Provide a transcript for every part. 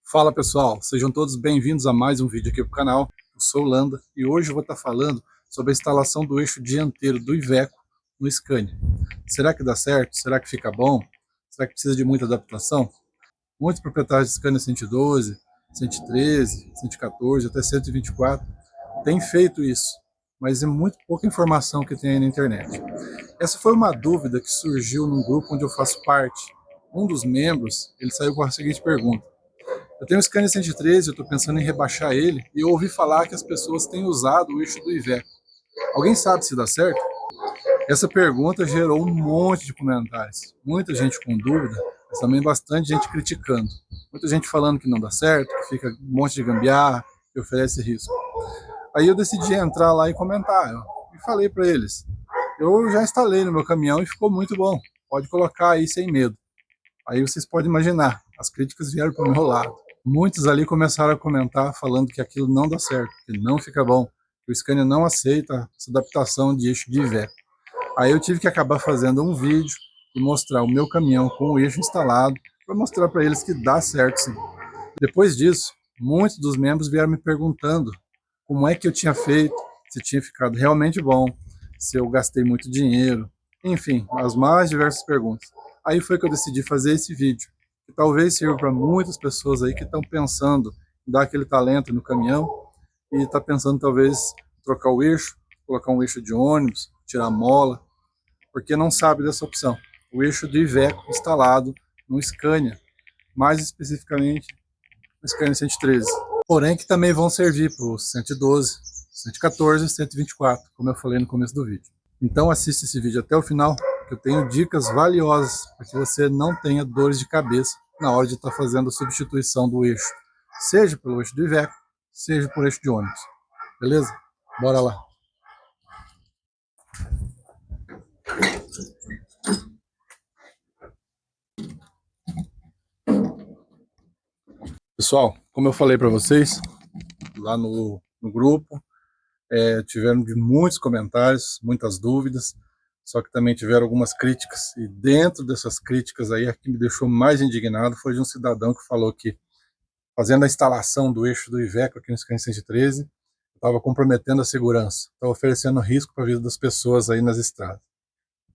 Fala pessoal, sejam todos bem-vindos a mais um vídeo aqui para o canal. Eu sou o Landa e hoje eu vou estar falando sobre a instalação do eixo dianteiro do Iveco no Scania. Será que dá certo? Será que fica bom? Será que precisa de muita adaptação? Muitos proprietários de Scania 112, 113, 114, até 124 têm feito isso, mas é muito pouca informação que tem aí na internet. Essa foi uma dúvida que surgiu num grupo onde eu faço parte. Um dos membros, ele saiu com a seguinte pergunta: eu tenho um Scania 113, eu estou pensando em rebaixar ele, e eu ouvi falar que as pessoas têm usado o eixo do Iveco. Alguém sabe se dá certo? Essa pergunta gerou um monte de comentários. Muita gente com dúvida, mas também bastante gente criticando. Muita gente falando que não dá certo, que fica um monte de gambiarra, que oferece risco. Aí eu decidi entrar lá e comentar. E falei para eles: eu já instalei no meu caminhão e ficou muito bom. Pode colocar aí sem medo. Aí vocês podem imaginar, as críticas vieram para o meu lado. Muitos ali começaram a comentar falando que aquilo não dá certo, que não fica bom, que o Scania não aceita essa adaptação de eixo de Iveco. Aí eu tive que acabar fazendo um vídeo e mostrar o meu caminhão com o eixo instalado, para mostrar para eles que dá certo sim. Depois disso, muitos dos membros vieram me perguntando como é que eu tinha feito, se tinha ficado realmente bom, se eu gastei muito dinheiro, enfim, as mais diversas perguntas. Aí foi que eu decidi fazer esse vídeo, que talvez sirva para muitas pessoas aí que estão pensando em dar aquele talento no caminhão e está pensando talvez trocar o eixo, colocar um eixo de ônibus, tirar a mola, porque não sabe dessa opção. O eixo do Iveco instalado no Scania, mais especificamente no Scania 113. Porém que também vão servir para o 112, 114 e 124, como eu falei no começo do vídeo. Então assista esse vídeo até o final, que eu tenho dicas valiosas para que você não tenha dores de cabeça na hora de estar fazendo a substituição do eixo, seja pelo eixo do Iveco, seja por eixo de ônibus. Beleza? Bora lá! Pessoal, como eu falei para vocês lá no grupo, tiveram de muitos comentários, muitas dúvidas, só que também tiveram algumas críticas, e dentro dessas críticas aí, a que me deixou mais indignado foi de um cidadão que falou que, fazendo a instalação do eixo do Iveco aqui no Scania 113, estava comprometendo a segurança, estava oferecendo risco para a vida das pessoas aí nas estradas.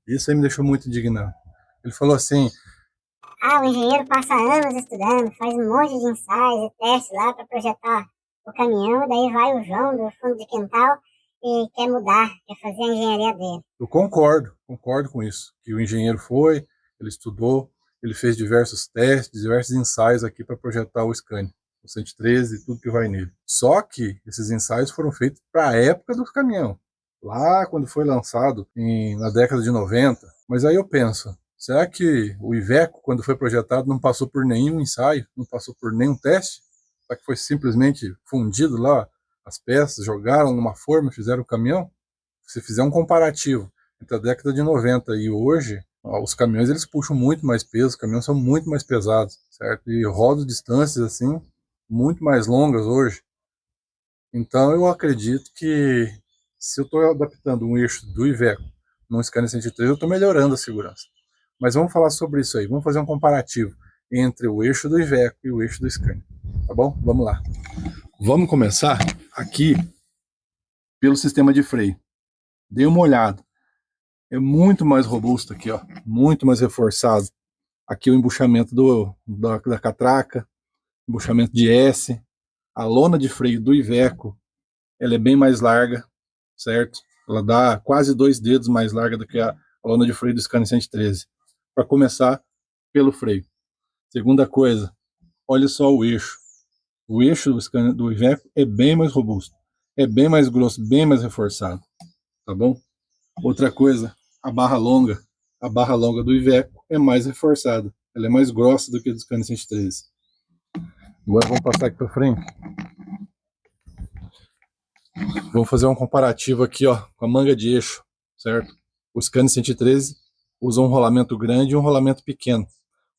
Isso aí me deixou muito indignado. Ele falou assim: o engenheiro passa anos estudando, faz um monte de ensaios e testes lá para projetar o caminhão, e daí vai o João do fundo de quintal e quer mudar, quer fazer a engenharia dele. Eu concordo com isso, que o engenheiro foi, ele estudou, ele fez diversos testes, diversos ensaios aqui para projetar o Scania, o 113 e tudo que vai nele. Só que esses ensaios foram feitos para a época do caminhão, lá quando foi lançado na década de 90. Mas aí eu penso, será que o Iveco, quando foi projetado, não passou por nenhum ensaio, não passou por nenhum teste? Será que foi simplesmente fundido lá as peças, jogaram numa forma, fizeram o caminhão? Se fizer um comparativo entre a década de 90 e hoje, os caminhões eles puxam muito mais peso, os caminhões são muito mais pesados, certo? E rodam distâncias assim muito mais longas hoje. Então eu acredito que se eu estou adaptando um eixo do Iveco num Scania 103, eu estou melhorando a segurança. Mas vamos falar sobre isso aí, vamos fazer um comparativo entre o eixo do Iveco e o eixo do Scania, tá bom? Vamos lá. Vamos começar aqui pelo sistema de freio. Dê uma olhada. É muito mais robusto aqui, ó, muito mais reforçado. Aqui o embuchamento da catraca, embuchamento de S, a lona de freio do Iveco, ela é bem mais larga, certo? Ela dá quase 2 dedos mais larga do que a lona de freio do Scania 113. Para começar, pelo freio. Segunda coisa, olha só o eixo. O eixo do Iveco é bem mais robusto, é bem mais grosso, bem mais reforçado, tá bom? Outra coisa, a barra longa. A barra longa do Iveco é mais reforçada. Ela é mais grossa do que a do Scania 113. Agora vamos passar aqui para frente. Vamos fazer um comparativo aqui, ó, com a manga de eixo, certo? O Scania 113 usa um rolamento grande e um rolamento pequeno.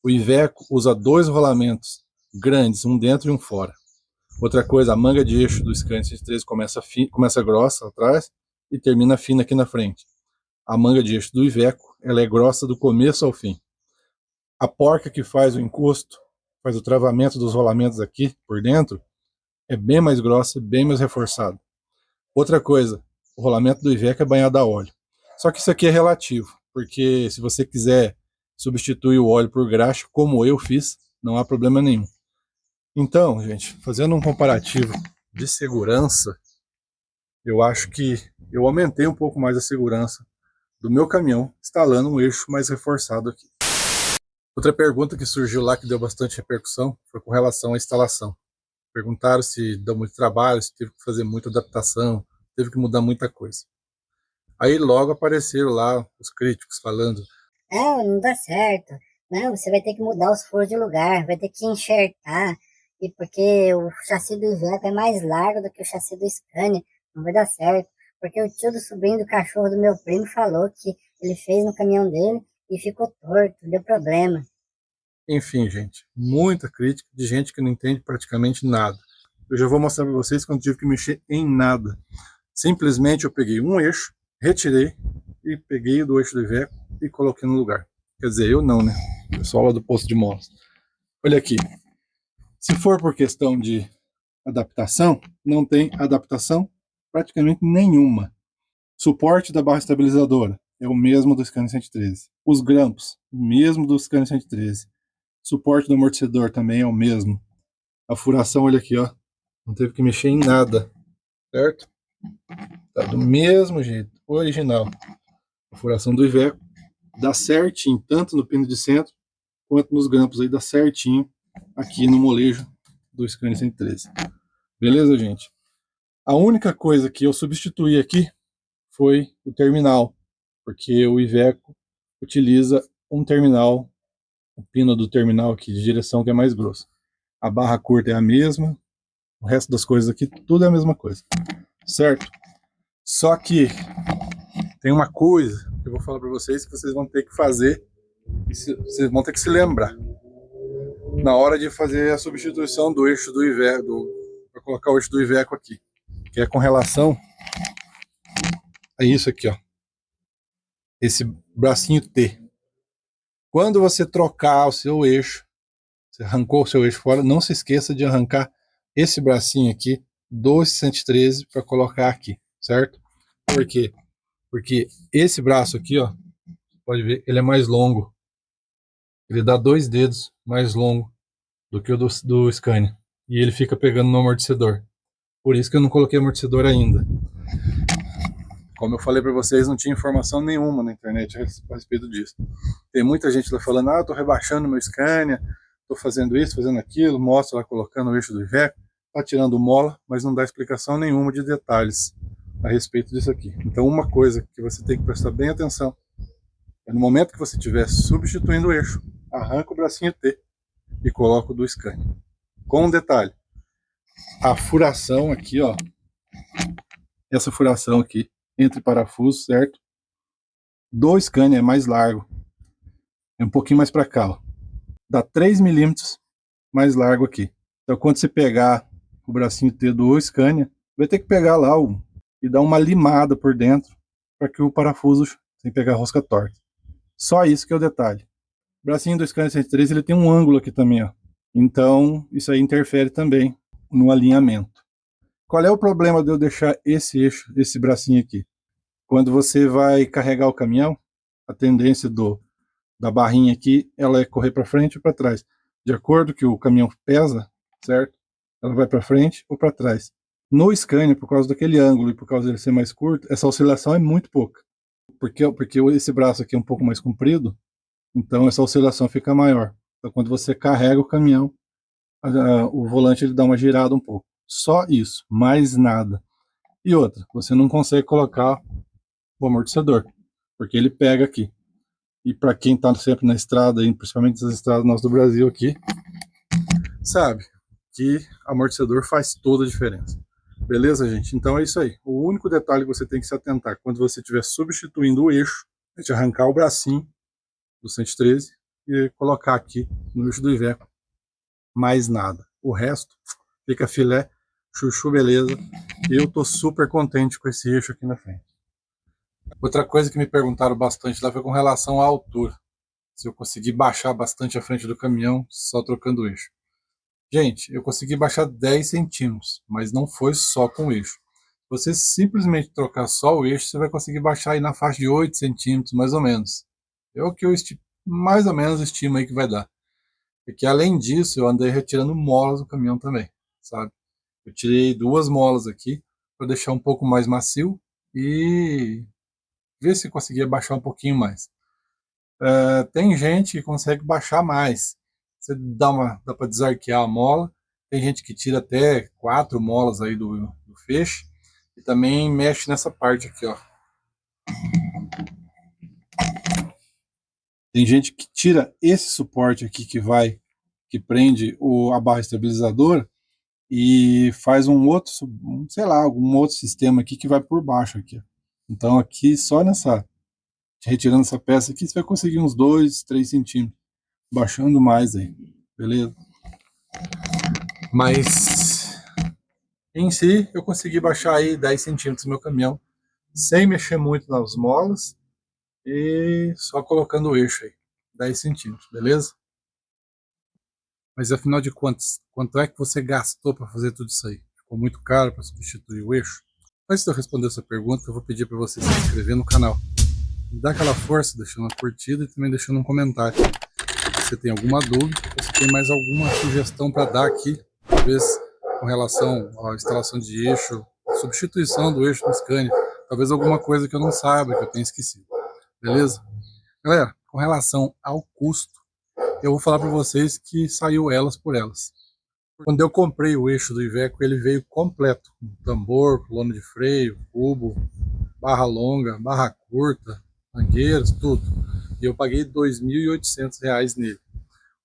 O Iveco usa 2 rolamentos grandes, um dentro e um fora. Outra coisa, a manga de eixo do Scania 113 começa grossa atrás e termina fina aqui na frente. A manga de eixo do Iveco, ela é grossa do começo ao fim. A porca que faz o encosto faz o travamento dos rolamentos aqui por dentro, é bem mais grossa e bem mais reforçado. Outra coisa, o rolamento do Iveco é banhado a óleo. Só que isso aqui é relativo, porque se você quiser substituir o óleo por graxa, como eu fiz, não há problema nenhum. Então, gente, fazendo um comparativo de segurança, eu acho que eu aumentei um pouco mais a segurança do meu caminhão, instalando um eixo mais reforçado aqui. Outra pergunta que surgiu lá, que deu bastante repercussão, foi com relação à instalação. Perguntaram se deu muito trabalho, se teve que fazer muita adaptação, teve que mudar muita coisa. Aí logo apareceram lá os críticos falando: não dá certo. Não, você vai ter que mudar os furos de lugar, vai ter que enxertar. E porque o chassi do Iveco é mais largo do que o chassi do Scania, não vai dar certo. Porque o tio do sobrinho do cachorro do meu primo falou que ele fez no caminhão dele e ficou torto, deu problema. Enfim, gente, muita crítica de gente que não entende praticamente nada. Eu já vou mostrar para vocês que eu não tive que mexer em nada. Simplesmente eu peguei um eixo, retirei e peguei do eixo do Iveco e coloquei no lugar. Quer dizer, eu não, né? O pessoal lá do posto de molas. Olha aqui. Se for por questão de adaptação, não tem adaptação praticamente nenhuma. Suporte da barra estabilizadora é o mesmo do Scania 113. Os grampos, o mesmo do Scania 113. Suporte do amortecedor também é o mesmo. A furação, olha aqui, ó. Não teve que mexer em nada, certo? Tá do mesmo jeito, original. A furação do Iveco dá certinho, tanto no pino de centro, quanto nos grampos aí, dá certinho aqui no molejo do Scania 113. Beleza, gente? A única coisa que eu substituí aqui foi o terminal, porque o Iveco utiliza um terminal, o pino do terminal aqui de direção que é mais grosso. A barra curta é a mesma, o resto das coisas aqui, tudo é a mesma coisa, certo? Só que tem uma coisa que eu vou falar para vocês que vocês vão ter que fazer, e vocês vão ter que se lembrar na hora de fazer a substituição do eixo do Iveco, para colocar o eixo do Iveco aqui, que é com relação a isso aqui, ó, esse bracinho T. Quando você trocar o seu eixo, você arrancou o seu eixo fora, não se esqueça de arrancar esse bracinho aqui do 113 para colocar aqui, certo? Por quê? Porque esse braço aqui, ó, pode ver, ele é mais longo. Ele dá 2 dedos mais longo do que o do Scania. E ele fica pegando no amortecedor. Por isso que eu não coloquei amortecedor ainda. Como eu falei para vocês, não tinha informação nenhuma na internet a respeito disso. Tem muita gente lá falando: eu tô rebaixando meu Scania, tô fazendo isso, fazendo aquilo, mostra lá colocando o eixo do Iveco, tá tirando mola, mas não dá explicação nenhuma de detalhes a respeito disso aqui. Então uma coisa que você tem que prestar bem atenção é no momento que você estiver substituindo o eixo, arranca o bracinho T e coloca o do Scania. Com um detalhe, a furação aqui, ó, essa furação aqui entre parafusos, certo? Do Scania é mais largo, é um pouquinho mais para cá, ó. Dá 3 milímetros mais largo aqui. Então quando você pegar o bracinho T do Scania, vai ter que pegar lá e dar uma limada por dentro para que o parafuso, sem pegar a rosca torta. Só isso que é o detalhe. O bracinho do Scania 103, ele tem um ângulo aqui também, ó. Então isso aí interfere também no alinhamento. Qual é o problema de eu deixar esse eixo, esse bracinho aqui? Quando você vai carregar o caminhão, a tendência da barrinha aqui, ela é correr para frente ou para trás. De acordo que o caminhão pesa, certo? Ela vai para frente ou para trás. No Scania, por causa daquele ângulo e por causa dele ser mais curto, essa oscilação é muito pouca. Porque esse braço aqui é um pouco mais comprido, então essa oscilação fica maior. Então quando você carrega o caminhão, o volante ele dá uma girada um pouco. Só isso, mais nada. E outra, você não consegue colocar o amortecedor, porque ele pega aqui. E para quem está sempre na estrada, principalmente nas estradas nossas do Brasil aqui, sabe que amortecedor faz toda a diferença. Beleza, gente? Então é isso aí. O único detalhe que você tem que se atentar quando você estiver substituindo o eixo é de arrancar o bracinho do 113 e colocar aqui no eixo do Iveco. Mais nada. O resto fica filé, chuchu, beleza. Eu tô super contente com esse eixo aqui na frente. Outra coisa que me perguntaram bastante lá foi com relação à altura. se eu conseguir baixar bastante a frente do caminhão só trocando o eixo. Gente, eu consegui baixar 10 centímetros, mas não foi só com o eixo. Se você simplesmente trocar só o eixo, você vai conseguir baixar aí na faixa de 8 centímetros, mais ou menos. É o que eu mais ou menos estimo aí que vai dar. Porque além disso, eu andei retirando molas do caminhão também, sabe? Eu tirei 2 molas aqui para deixar um pouco mais macio e ver se conseguia baixar um pouquinho mais. Tem gente que consegue baixar mais. Você dá para desarquear a mola. Tem gente que tira até 4 molas aí do feixe e também mexe nessa parte aqui, ó. Tem gente que tira esse suporte aqui que prende a barra estabilizadora e faz um outro, sei lá, algum outro sistema aqui que vai por baixo aqui. Então aqui só retirando essa peça aqui, você vai conseguir uns 2, 3 centímetros, baixando mais aí, beleza? Mas em si eu consegui baixar aí 10 centímetros no meu caminhão, sem mexer muito nas molas e só colocando o eixo aí, 10 centímetros, beleza? Mas afinal de contas, quanto é que você gastou para fazer tudo isso aí? Ficou muito caro para substituir o eixo? Antes de eu responder essa pergunta, eu vou pedir para você se inscrever no canal. Me dá aquela força deixando uma curtida e também deixando um comentário. Se você tem alguma dúvida, ou se tem mais alguma sugestão para dar aqui, talvez com relação à instalação de eixo, substituição do eixo no Scania, talvez alguma coisa que eu não saiba, que eu tenha esquecido. Beleza? Galera, com relação ao custo, eu vou falar para vocês que saiu elas por elas. Quando eu comprei o eixo do Iveco, ele veio completo, com tambor, coluna de freio, cubo, barra longa, barra curta, mangueiras, tudo. E eu paguei R$ 2.800 nele.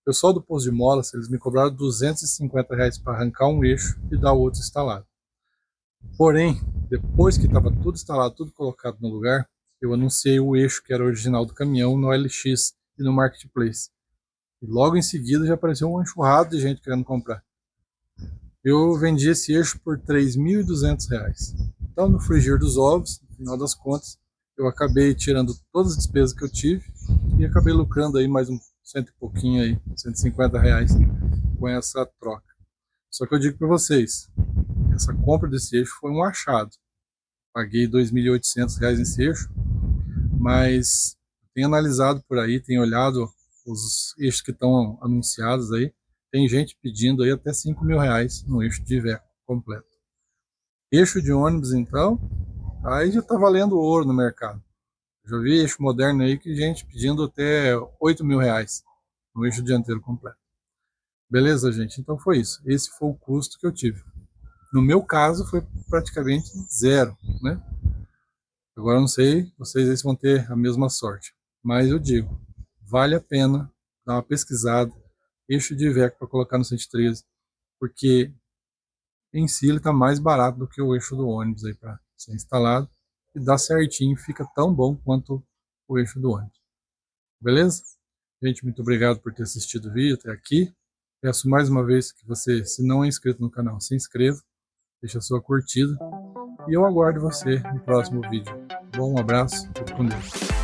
O pessoal do posto de molas, eles me cobraram R$ 250 para arrancar um eixo e dar o outro instalado. Porém, depois que estava tudo instalado, tudo colocado no lugar, eu anunciei o eixo que era original do caminhão no LX e no Marketplace. E logo em seguida já apareceu uma enxurrada de gente querendo comprar. Eu vendi esse eixo por R$ 3.200. Então, no frigir dos ovos, no final das contas, eu acabei tirando todas as despesas que eu tive e acabei lucrando aí mais um cento e pouquinho aí, R$ 150 com essa troca. Só que eu digo para vocês, essa compra desse eixo foi um achado. Paguei R$ 2.800 nesse eixo, mas tenho analisado por aí, tenho olhado os eixos que estão anunciados aí. Tem gente pedindo aí até R$ 5.000 no eixo de Iveco completo. Eixo de ônibus, então, aí já está valendo ouro no mercado. Já vi eixo moderno aí que gente pedindo até R$ 8.000 no eixo dianteiro completo. Beleza, gente? Então foi isso. Esse foi o custo que eu tive. No meu caso, foi praticamente zero, né? Agora eu não sei, vocês aí vão ter a mesma sorte. Mas eu digo, vale a pena dar uma pesquisada, eixo de Iveco para colocar no 113, porque em si ele está mais barato do que o eixo do ônibus aí para ser instalado e dá certinho, fica tão bom quanto o eixo do ônibus. Beleza? Gente, muito obrigado por ter assistido o vídeo até aqui. Peço mais uma vez que você, se não é inscrito no canal, se inscreva, deixe a sua curtida e eu aguardo você no próximo vídeo. Bom, um abraço, fique com Deus.